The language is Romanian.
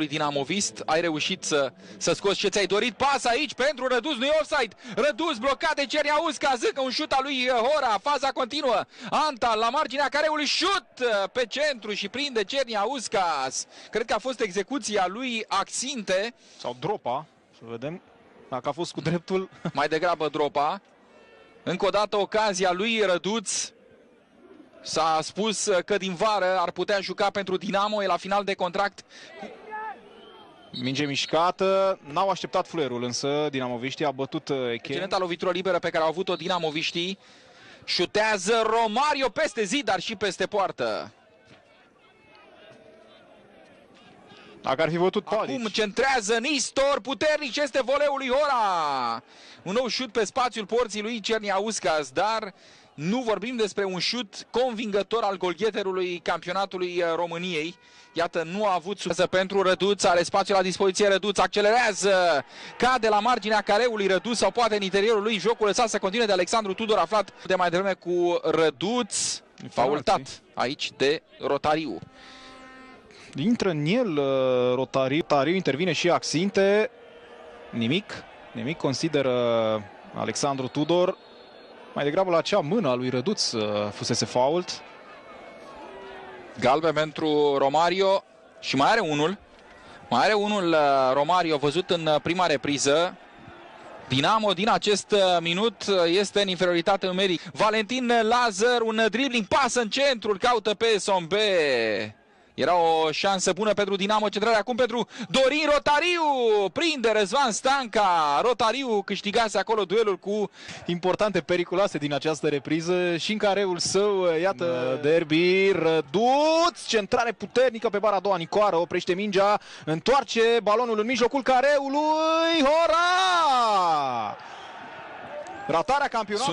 Dinamovist, ai reușit să scoți ce ți-ai dorit. Pas aici pentru Răduț, nu e offside. Răduț blocat de Cerniauskas, încă un șut al lui Hora, faza continuă. Antal la marginea careului, șut pe centru și prinde Cerniauskas. Cred că a fost execuția lui Axinte. Sau dropa, să vedem dacă a fost cu dreptul. Mai degrabă dropa. Încă o dată ocazia lui Răduț. S-a spus că din vară ar putea juca pentru Dinamo, e la final de contract. Minge mișcată, n-au așteptat fluierul, însă dinamoviștii a bătut Eche. Excelentă lovitură liberă pe care au avut-o dinamoviștii. Șutează Romario peste zid, dar și peste poartă. Dacă ar fi bătut Tadic. Acum centrează Nistor, puternic este voleul lui Hora. Un nou șut pe spațiul porții lui Cerniauskas, dar nu vorbim despre un șut convingător al golgheterului campionatului României. Iată, nu a avut succes pentru Răduț, are spațiu la dispoziție Răduț, accelerează, cade la marginea careului Răduț sau poate în interiorul lui, jocul lăsat să continue de Alexandru Tudor, aflat de mai devreme cu Răduț, faultat aici de Rotariu. Intră în el Rotariu, intervine și Axinte, nimic consideră Alexandru Tudor. Mai degrabă la acea mână a lui Răduț fusese fault. Galben pentru Romario și mai are unul Romario văzut în prima repriză. Dinamo din acest minut este în inferioritate numerică. Valentin Lazar, un dribbling, pasă în centru, caută pe Sombe. Era o șansă bună pentru Dinamo, centrarea acum pentru Dorin Rotariu, prinde Răzvan Stanca, Rotariu câștigase acolo duelul cu importante, periculoase din această repriză și în careul său, iată, derby, Răduț, centrare puternică pe bara a doua, Nicoară oprește mingea, întoarce balonul în mijlocul careului, Hora! Ratarea campionatului.